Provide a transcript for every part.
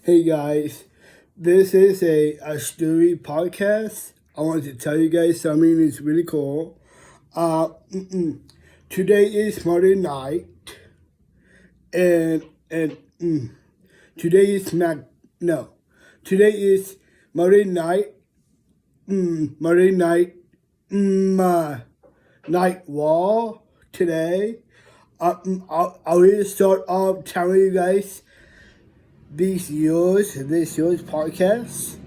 Hey guys, this is a story podcast. I wanted to tell you guys something that's really cool. Uh, mm-mm. Today is Monday night, and today is no, today is Monday night. Monday night, night wall today. I'll really start off telling you guys this year's podcast.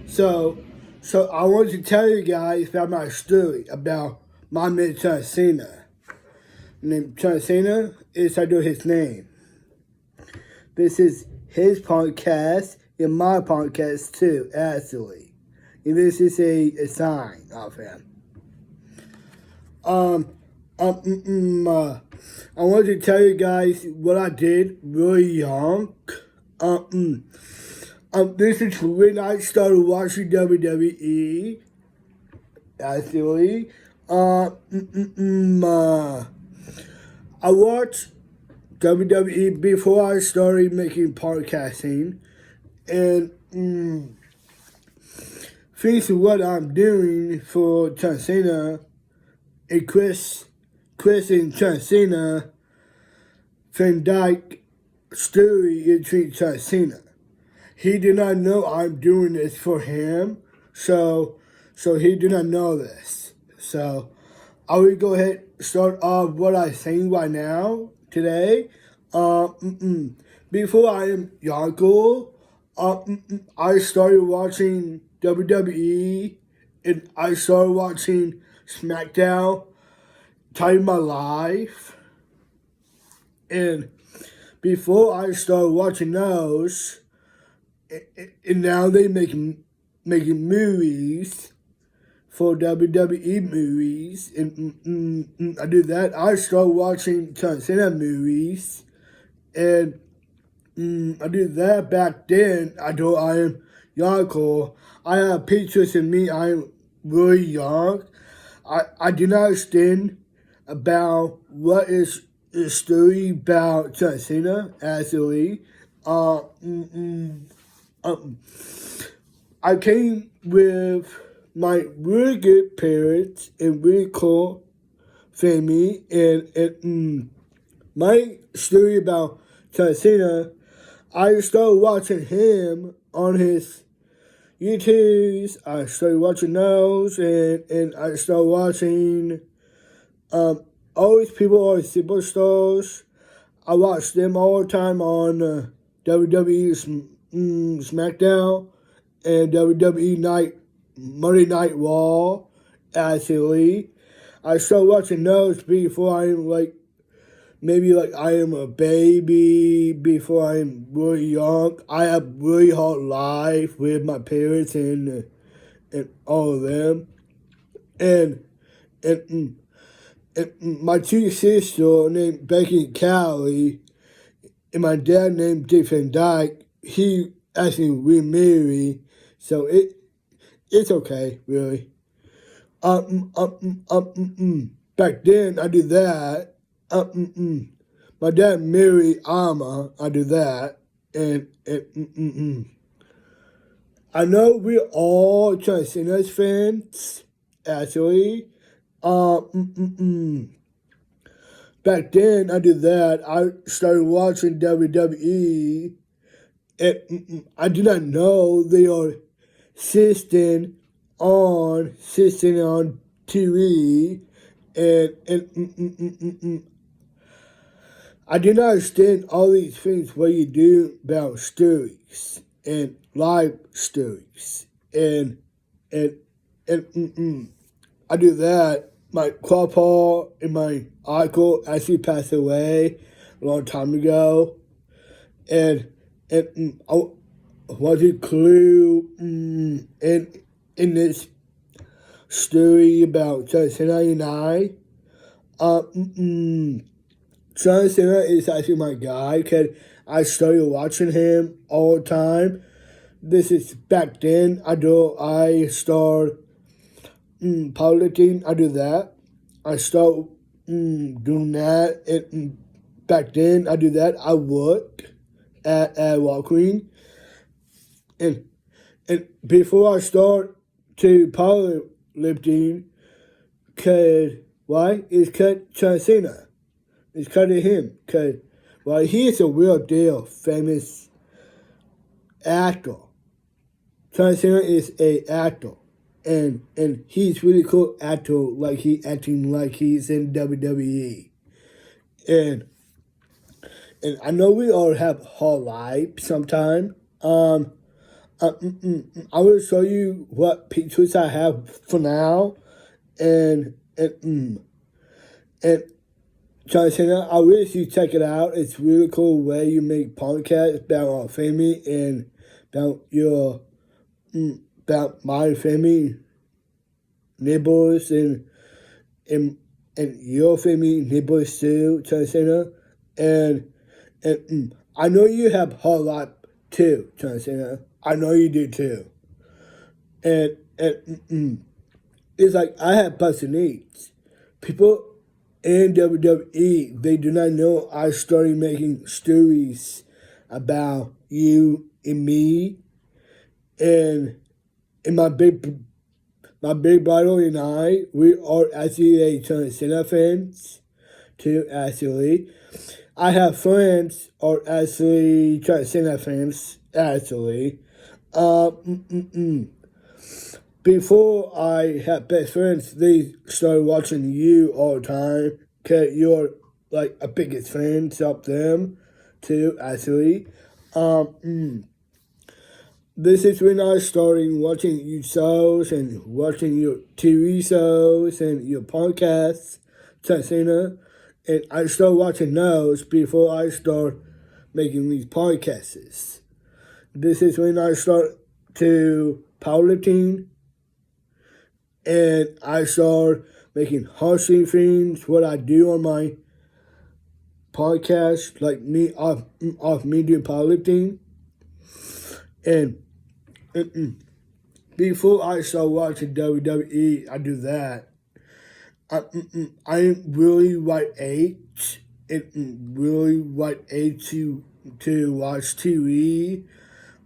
So, so I want to tell you guys about my story about my man Cena. Named Cena is I know his name. This is his podcast and my podcast too, actually. And this is a sign of him. Um, I want to tell you guys what I did really young. This is when I started watching WWE. Actually, I watched WWE before I started making podcasting, and thanks to what I'm doing for John Cena and Chris and John Cena, Van Dyke story between John Cena. He did not know I'm doing this for him, so he did not know this. So I will go ahead and start off what I'm saying right now today. Before I am younger, I started watching WWE and I started watching SmackDown, Time My Life, and before I started watching those. And now they making movies for WWE movies, and I do that. I started watching John Cena movies, and I do that back then. I am young. I have pictures of me. I'm really young. I do not understand about what is the story about John Cena actually. I came with my really good parents and really cool family, and my story about John Cena, I started watching him on his YouTubes. I started watching those, and I started watching all these people, all these superstars. I watched them all the time on WWE SmackDown and WWE Monday Night Raw. Actually, I started watching those before I am maybe I am a baby, before I'm really young. I have really hard life with my parents and all of them, and and, and my two sisters named Becky and Callie, and my dad named Dick Van Dyke. He actually remarried, so it's okay, really. Back then, I did that. My dad married Alma. I did that, and I know we're all John Cena's fans, actually. Back then, I did that. I started watching WWE, and I did not know they are assisting on TV, and I did not understand all these things what you do about stories and live stories, and I do that. My grandpa and my uncle actually passed away a long time ago, and I want to clue in this story about John Cena and I. John Cena is actually my guy because I started watching him all the time. This is back then. I started powerlifting. I do that. I start doing that. And back then, I do that. I work at Walgreens. and before I start to powerlifting, cause why? It's cause Cena. It's cause of him. Cause well, he is a real deal famous actor. John Cena is a actor, and he's really cool actor. Like he acting like he's in WWE, and and I know we all have hard life sometime. I will show you what pictures I have for now, and John Cena, I wish you check it out. It's really cool way you make podcasts about our family and about your about my family, neighbors, and and your family neighbors too, John Cena, and I know you have a lot too, John Cena. I know you do too, and it's like I have special needs. People in WWE, they do not know I started making stories about you and me and my big brother and I, we are actually a John Cena fans too. Actually, I have friends are actually John Cena fans. Actually, uh, mm, mm, mm. before I had best friends, they started watching you all the time. Cause you're like a biggest fan of them too. Actually, um. mm. This is when I started watching your shows and watching your TV shows and your podcasts, Cena, and I started watching those before I start making these podcasts. This is when I start to powerlifting and I start making hustle things, what I do on my podcast, like me off me doing powerlifting. And before I start watching WWE, I do that. I'm really right age. Really right age to watch TV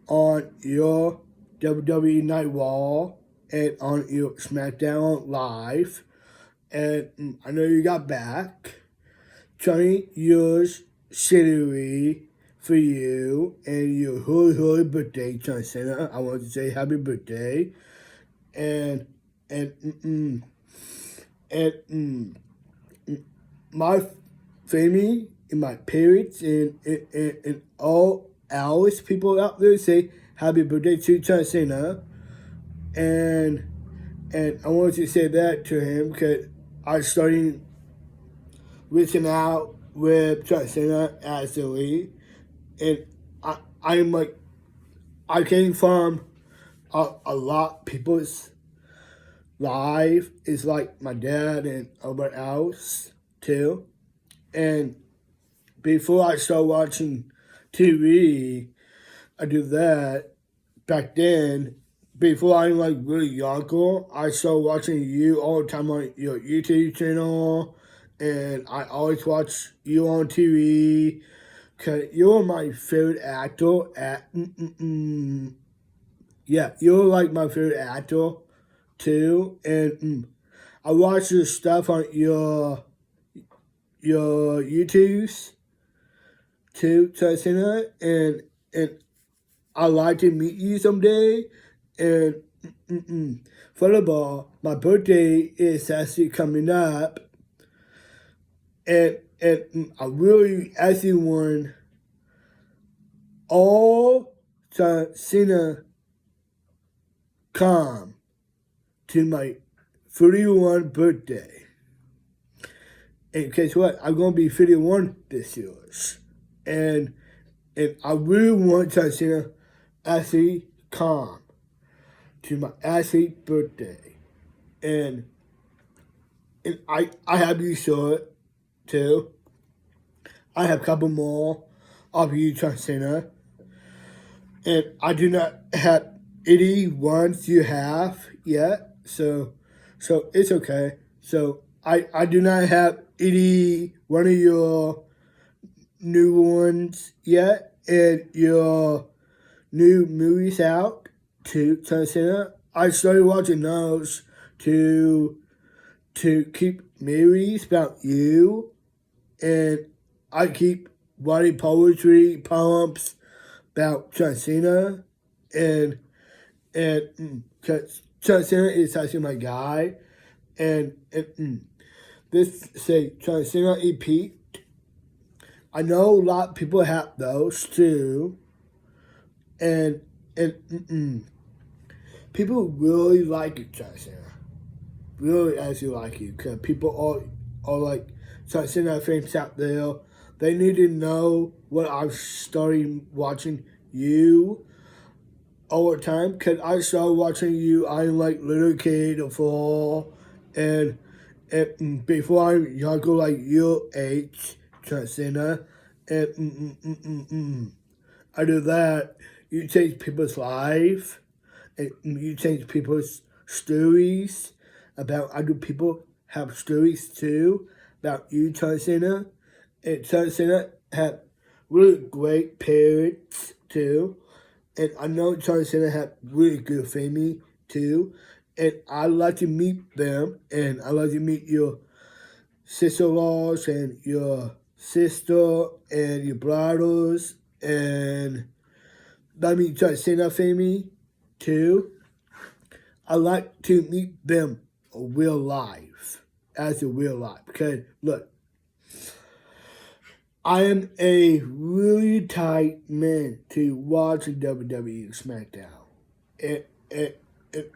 on your WWE Night Raw and on your SmackDown Live. And I know you got back. 20 years salary for you and your holy birthday, John Cena. I want to say happy birthday. And and mm, and my family and my parents and all else people out there say happy birthday to John Cena. And and I want to say that to him because I started reaching out with John Cena actually, and I'm like I came from a lot people's life is like my dad and everybody else too, and before I start watching TV, I do that. Back then, before I'm like really younger, I started watching you all the time on your YouTube channel, and I always watch you on TV. Cause you're my favorite actor. Yeah, you're like my favorite actor too, and I watch your stuff on your YouTubes too, Tina, and I'd like to meet you someday. And first of all, my birthday is actually coming up, and I really actually want all Cena come to my 31 birthday. And guess what? I'm gonna be 51 this year, and and I really want Cena actually come to my actually birthday, and I have you short too. I have a couple more of you, Cena, and I do not have any ones you have yet. So it's okay. So I do not have any one of your new ones yet, and your new movies out to John Cena. I started watching those to keep movies about you, and I keep writing poetry, poems about John Cena, and John Cena is actually my guy, and this say John Cena EP. I know a lot of people have those too, and people really like it, John Cena. Really actually like it because people are like John Cena fans out there. They need to know what I started watching you all the time because I started watching you. I'm like little kid before, and before I'm younger, like your age, John Cena, and after that, you change people's life, and you change people's stories about other people have stories too about you, John Cena. And John Cena had really great parents too. And I know John Cena had really good family too. And I like to meet them, and I like to meet your sister-in-laws and your sister and your brothers, and I mean John Cena family too. I like to meet them real life, as a real life. Because look, I am a really tight man to watch WWE SmackDown. And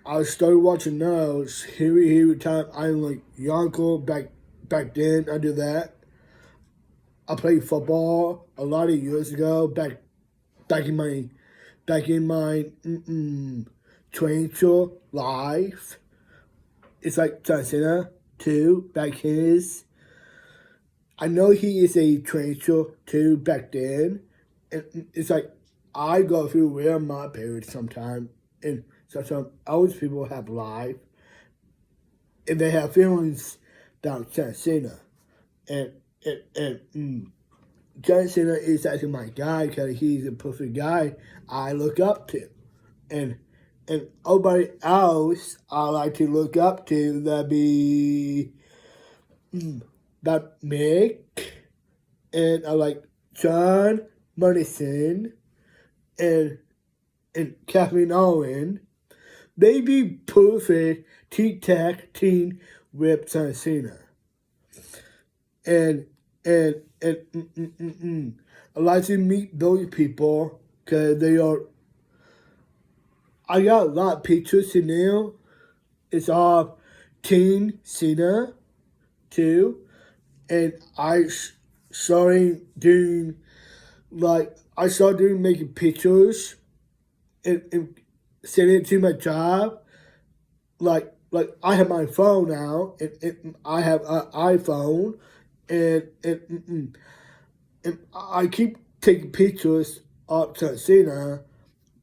I started watching those every time I'm like younger back then. I did that. I played football a lot of years ago back in my 20 life. It's like John Cena too back his. I know he is a trainer too back then, and it's like I go through where my parents sometimes, and sometimes other people have life, and they have feelings about John Cena, and John Cena is actually my guy because he's a perfect guy I look up to, and everybody else I like to look up to that be that Mick, and I like John Morrison and Kathleen Owen. They be perfect tag team with John Cena. And I like to meet those people because they are. I got a lot of pictures in there. It's all Teen Cena too, and I started doing making pictures and sending it to my job. Like I have my phone now, and I have an iPhone, and I keep taking pictures of John Cena,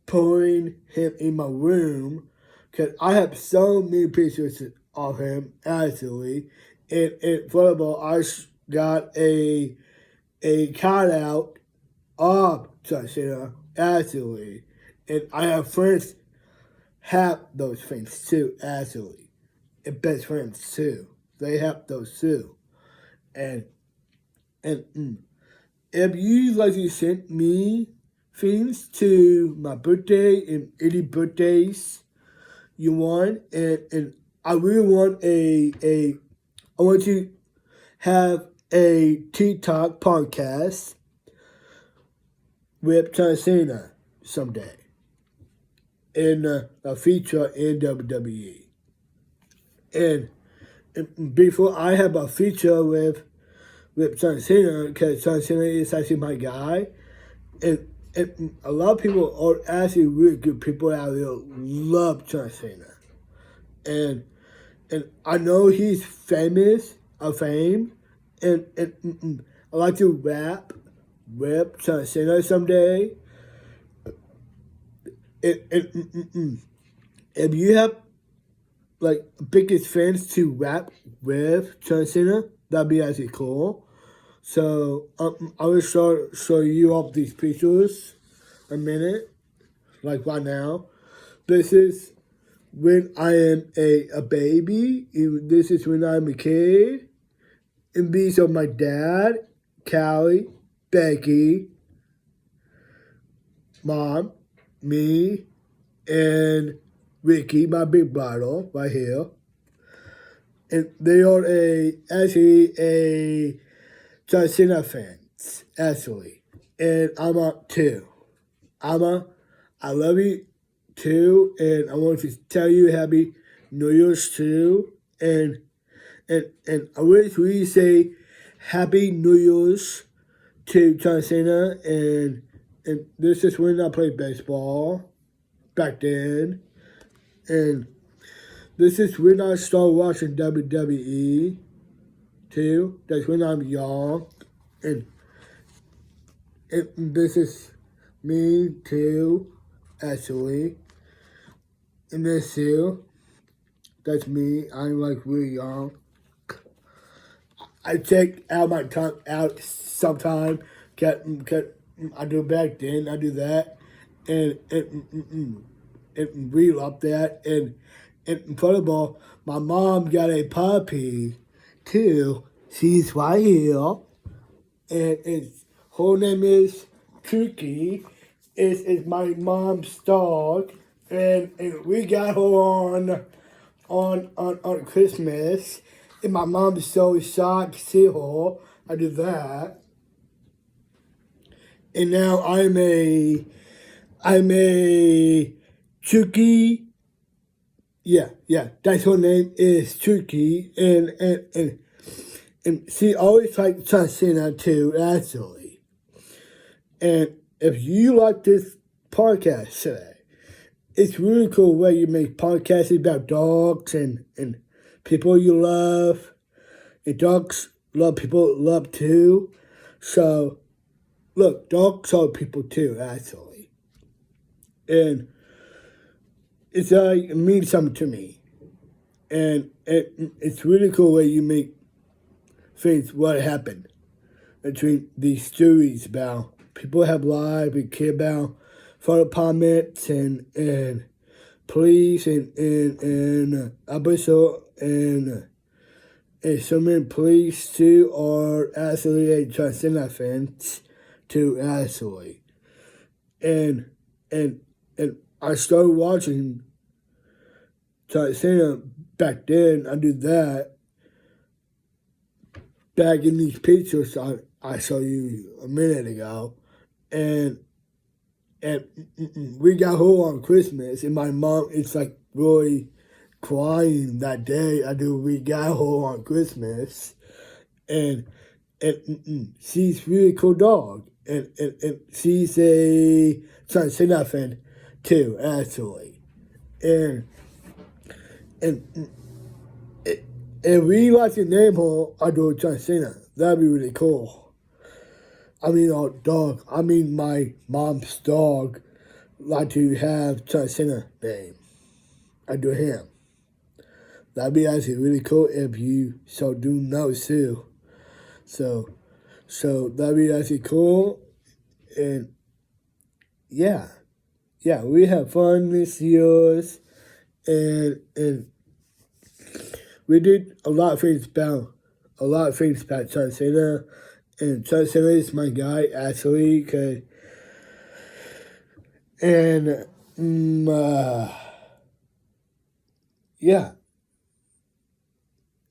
putting him in my room, because I have so many pictures of him actually. And furthermore, I got a cutout of John Cena actually, and I have friends have those things too actually, and best friends too. They have those too, and if you like to send me things to my birthday and any birthdays you want, and I really want I want to have a TikTok podcast with John Cena someday in a feature in WWE. And before I have a feature with John Cena, because John Cena is actually my guy, and a lot of people are actually really good people out there love John Cena, and I know he's famous, and I like to rap with John Cena someday. If you have like biggest fans to rap with John Cena, that'd be actually cool. So I will show you all these pictures a minute. like right now. This is when I am a baby. This is when I'm a kid. And these are my dad, Callie, Becky, Mom, me, and Ricky, my big brother, right here. And they are actually a Cena fans, actually. And I'm up too. I love you too, and I want to tell you Happy New Year's too. And I wish we say Happy New Year's to John Cena, and this is when I played baseball back then, and this is when I started watching WWE too. That's when I'm young, and this is me too, actually. And this too, that's me. I'm like really young. I take out my tongue out sometime. I do back then. I do that, and we love that. And furthermore, my mom got a puppy too. She's right here, and her name is Cookie. Is my mom's dog, and we got her on Christmas. And my mom is so shocked to see her. I do that. And now I'm a Chucky. Yeah, that's her name is Chucky. And she always likes to sing that too, actually. And if you like this podcast today, it's really cool way you make podcasts about dogs and people you love. And dogs love people love too. So, look, dogs love people too, actually. And it means something to me. And it's really cool way you make things what happened between these stories about people have lives and care about fire departments and police and officer and so many police too are actually a transgender fans too actually. And I started watching transgender back then. I did that back in these pictures I saw you a minute ago. And we got her on Christmas, and my mom is like really crying that day. We got her on Christmas, and she's really cool dog, and she's a Cena fan too, actually, and and we like to name her after Cena. That'd be really cool. I mean, our dog. I mean, my mom's dog like to have Cena name. I do him. That'd be actually really cool if you so do know too. So that'd be actually cool. And yeah, we have fun this year, and we did a lot of things about John Cena. And John Cena is my guy, actually, yeah.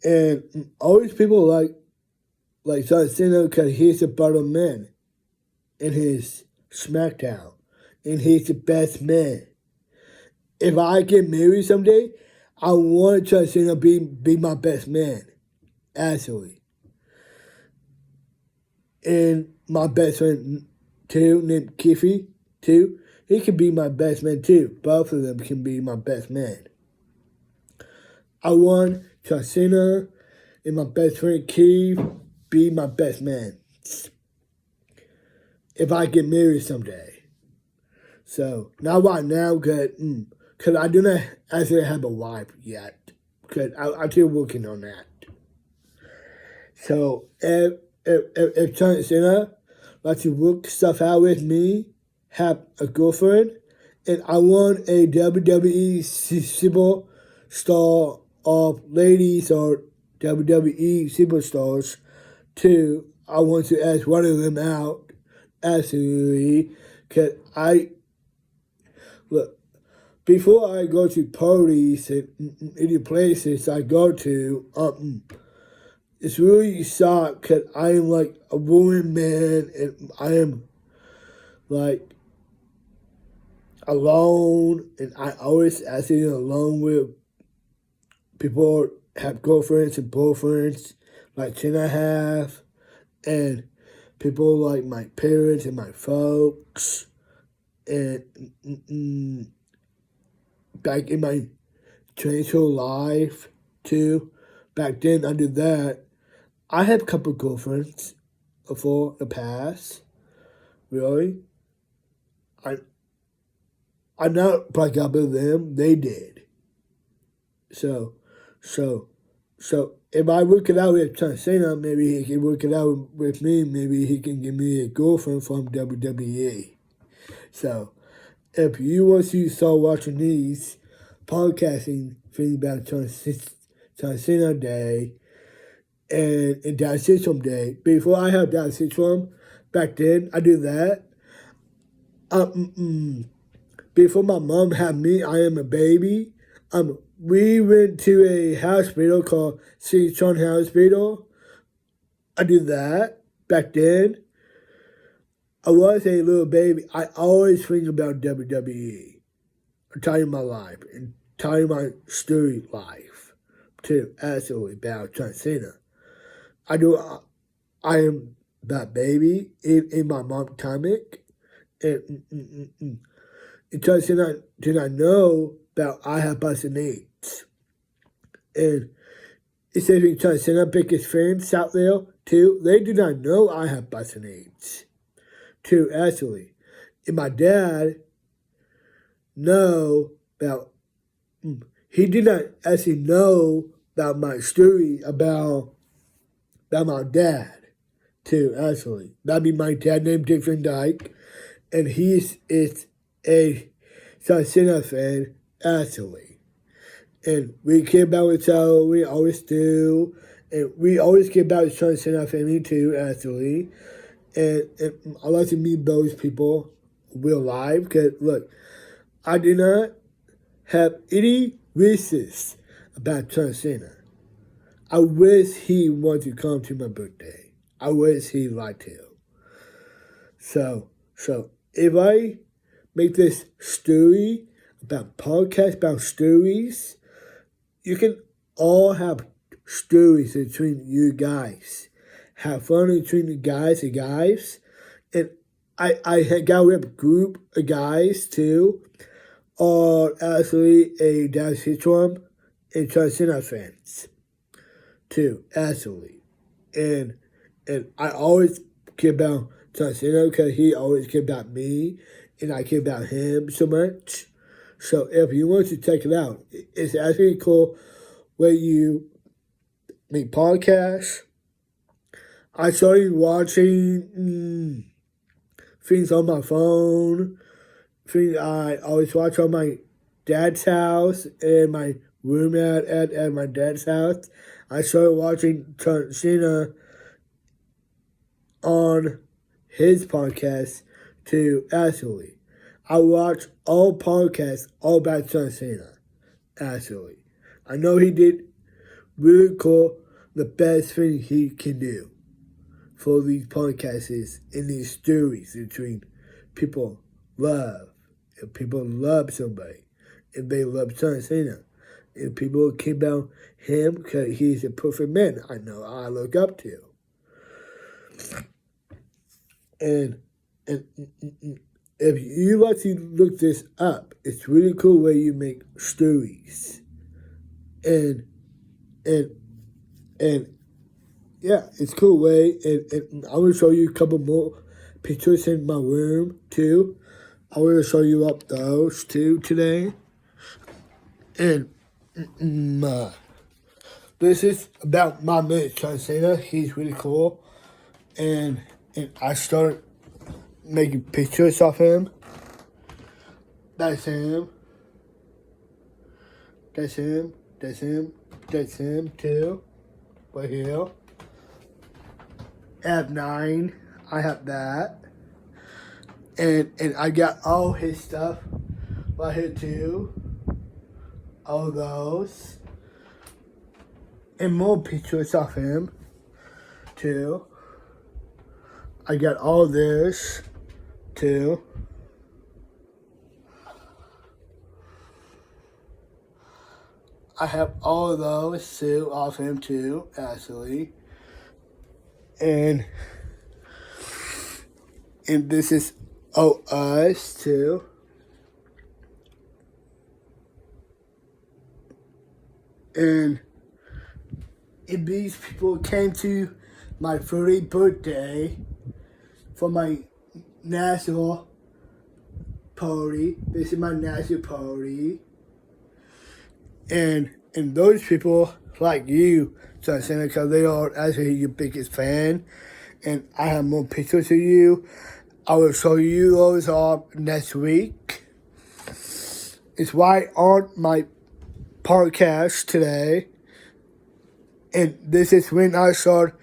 And always people like John Cena because he's a better man in his SmackDown. And he's the best man. If I get married someday, I want John Cena be my best man, actually. And my best friend too, named Kiffy too. He can be my best man too. Both of them can be my best man. I want John Cena and my best friend Keith be my best man. If I get married someday. So, not right now, because I do not actually have a wife yet. Because I'm still working on that. So, if John Cena likes to work stuff out with me, have a girlfriend, and I want a WWE superstar of ladies or WWE superstars too. I want to ask one of them out, absolutely, because look, before I go to parties and any places I go to, it's really shocked because I am like a woman man and I am like alone, and I always acting alone with people have girlfriends and boyfriends like Cena have, and people like my parents and my folks, and back in my traditional life too. Back then, I did that. I had a couple girlfriends before the past. Really, I I not broke up with them. They did. So, so, if I work it out with Cena, maybe he can work it out with me. Maybe he can give me a girlfriend from WWE. So, if you want to start watching these podcasting things about Cena Day and Down Syndrome Day, before I had Down Syndrome, back then I did that. Before my mom had me, I am a baby. We went to a hospital called Cena Hospital. I did that back then. I was a little baby. I always think about WWE. I'm telling my life and telling my story life too. Absolutely about John Cena. I am that baby in my mom's comic, and John Cena did not know that I have busted needs. And it says we John Cena pick his friends out there too. They do not know I have busted needs. Too, actually. And my dad know about he did not actually know about my story about my dad too, actually. That'd be my dad named Dick Van Dyke, and is a John Cena fan, actually. And we care about each other, we always do. And we always care about John Cena family too, actually. And I like to meet those people real life, because look, I do not have any wishes about John Cena. I wish he wanted to come to my birthday. I wish he'd like to. So if I make this story about podcast about stories, you can all have stories between you guys. Have fun between the guys and guys. And I got with a group of guys too, or actually a Down syndrome and John Cena fans too, actually. And I always care about John Cena because he always cared about me and I care about him so much. So if you want to check it out, it's actually cool where you make podcasts. I started watching things on my phone, things I always watch on my dad's house and my room at my dad's house. I started watching Cena on his podcast too, actually. I watch all podcasts all about John Cena, actually. I know he did really cool, the best thing he can do for these podcasts and these stories between people love. If people love somebody, if they love John Cena, if people care about him because he's a perfect man, I know I look up to. And if you like to look this up, it's really cool where you make stories. And yeah, it's a cool way. And I will show you a couple more pictures in my room too. I will show you up those too today. And this is about my mate, John Cena. He's really cool. And I started making pictures of him. That's him. That's him. That's him. That's him too. Right here. F9. I have that. And I got all his stuff right here too. All those. And more pictures of him too. I got all this too. I have all of those too of him too, actually. And this is us too. And these people came to my 30th birthday for my national party. This is my national party. And those people like you, Cena, because they are actually your biggest fan. And I have more pictures of you. I will show you those off next week. It's right on my podcast today. And this is when I started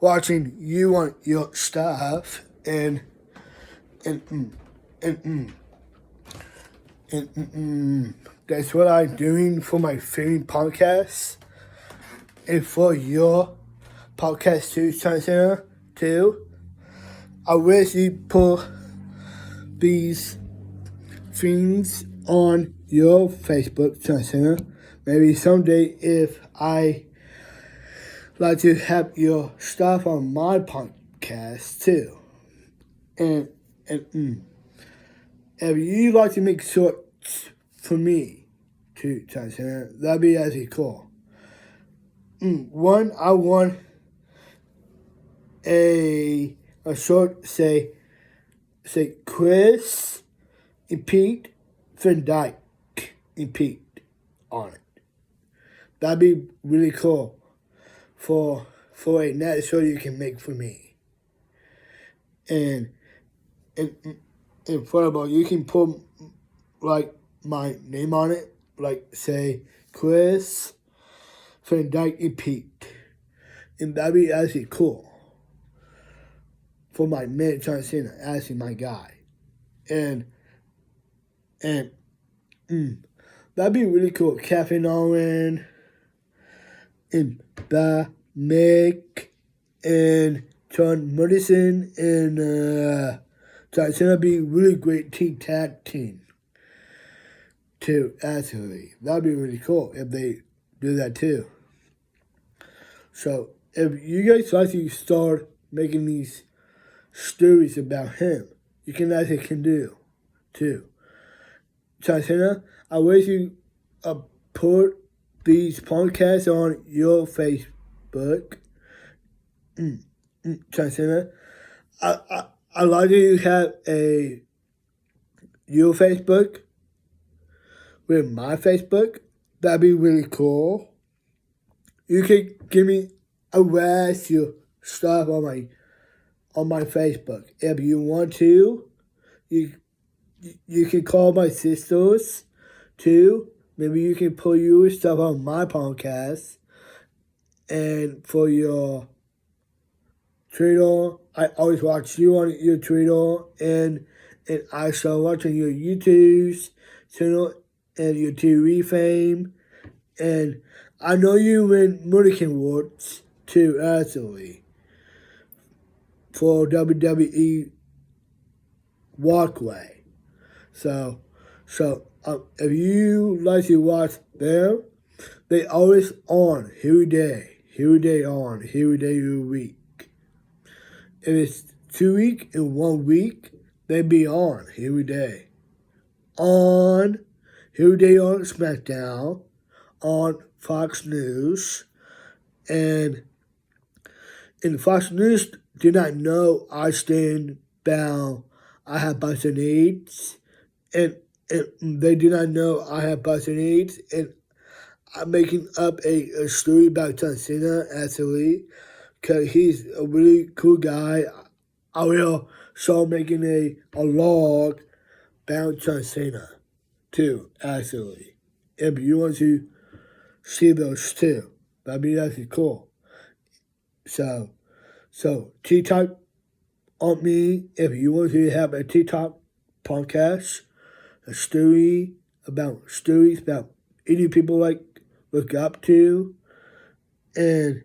watching you on your stuff. And that's what I'm doing for my favorite podcast. And for your podcast too, Cena, too. I wish you put these things on your Facebook, Cena. Maybe someday if I like to have your stuff on my podcast too. And if you like to make shorts for me too, Cena, that'd be actually cool. One, I want a short say Chris and Pete Van Dyke and Pete on it. That'd be really cool for a net show you can make for me. And furthermore, you can put like my name on it, like say Chris Van Dyke and Pete. And that'd be actually cool. For my man, John Cena, actually my guy. And that'd be really cool. Kevin Owen and Mick and John Morrison and John Cena be really great tag team too, actually. That'd be really cool if they do that too. So if you guys like to start making these stories about him, you can do too. Cena, I wish you put these podcasts on your Facebook. Cena, I like that you have your Facebook with my Facebook. That'd be really cool. You can give me a rest your stuff on my Facebook. If you want to, you can call my sisters too. Maybe you can put your stuff on my podcast. And for your Twitter, I always watch you on your Twitter, and I start watching your YouTube's channel and your TV fame. And I know you win Mulligan Awards too, actually, for WWE Walkway. So if you like to watch them, they always on every day every week. If it's 2 weeks and 1 week, they be on every day. On SmackDown, on Fox News, and Fox News do not know I stand bound. I have busted needs, and they do not know I have busted needs, and I'm making up a story about John Cena, actually, because he's a really cool guy. I will start making a log about John Cena. too, actually. If you want to see those too, that'd be actually cool. So TikTok on me if you want to have a TikTok podcast, a stories about any people like look up to, and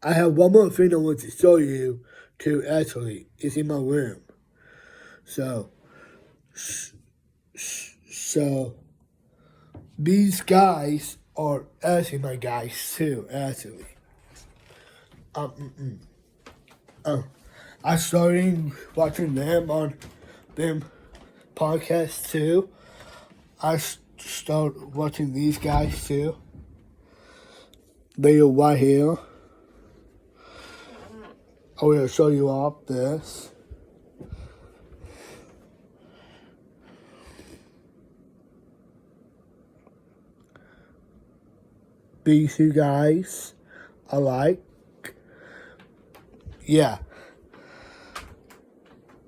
I have one more thing I want to show you too. Actually, it's in my room. So so these guys are actually my guys too. Actually, um, I started watching them on them podcasts too. I started watching these guys too. They are right here. I will show you off this. These two guys I like. Yeah.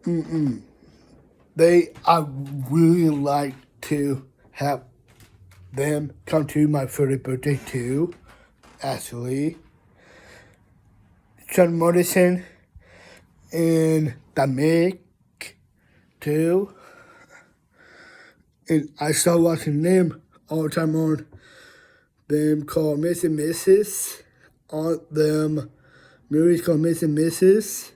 I really like to have them come to my 30th birthday too, actually. John Morrison and Dominic too. And I start watching them all the time on them called Miss and Mrs. On them movies called Miss and Mrs.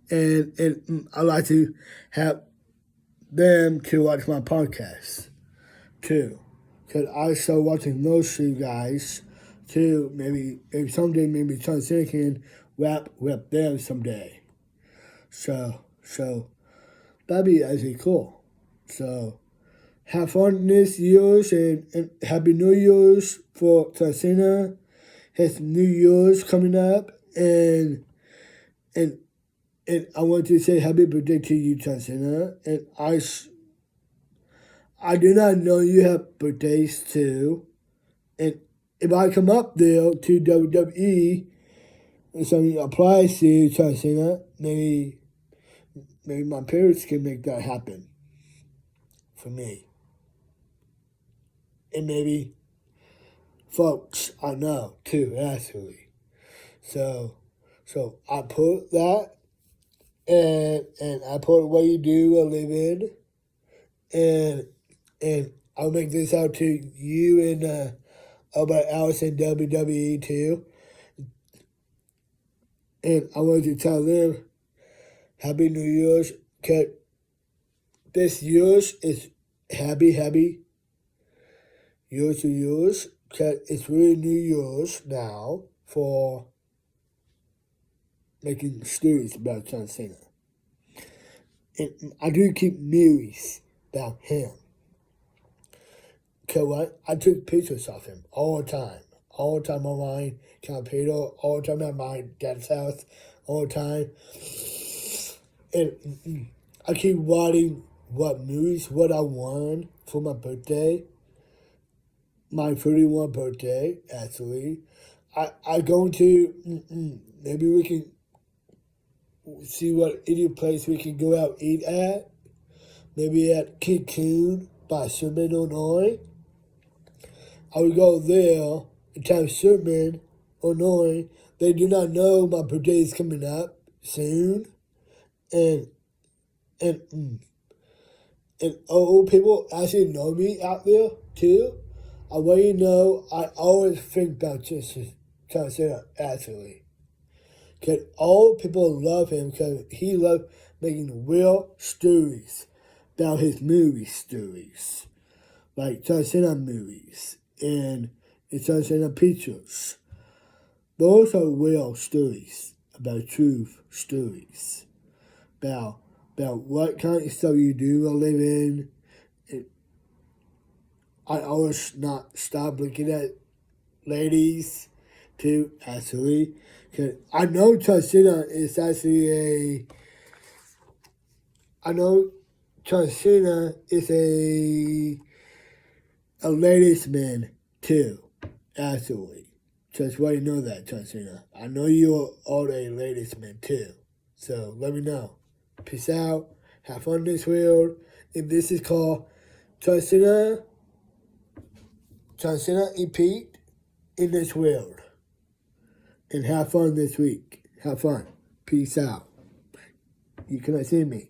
And I like to have them to watch my podcast too. Because I start watching those two guys too. Maybe someday, maybe John Cena can rap them someday. So that'd be actually cool. So have fun this year's and Happy New Year's for John Cena. His New Year's coming up and I want to say happy birthday to you, John Cena. And I do not know you have birthdays too. And if I come up there to WWE and something applies to John Cena, maybe my parents can make that happen for me. And maybe folks I know too, actually. So I put that and I put what you do a live in and I'll make this out to you and about Alice and WWE too. And I wanted to tell them Happy New Year's. Cause this year's is happy years to years. Cause it's really New Year's now for making stories about John Cena. And I do keep movies about him. Cause what? I took pictures of him all the time. All the time on my computer, all the time at my dad's house, all the time. And I keep writing what movies, what I want for my birthday. My 31st birthday, actually. I going to, maybe we can see what any place we can go out eat at. Maybe at Cancun by Sherman, Illinois. I would go there and tell Sherman, Illinois, they do not know my birthday is coming up soon. And old people actually know me out there too. I want you to know I always think about John Cena, actually. Because old people love him because he loves making real stories about his movie stories. Like John Cena movies and John Cena pictures. Those are real stories, about truth stories. About what kind of stuff you do or live in. I always not stop looking at ladies too, actually. Cause I know John Cena is actually John Cena is a ladies man too, actually. Just why you know that, John Cena. I know you're all a ladies man too. So let me know. Peace out. Have fun this world. And this is called Cena and Pete in this world. And have fun this week. Have fun. Peace out. You cannot see me.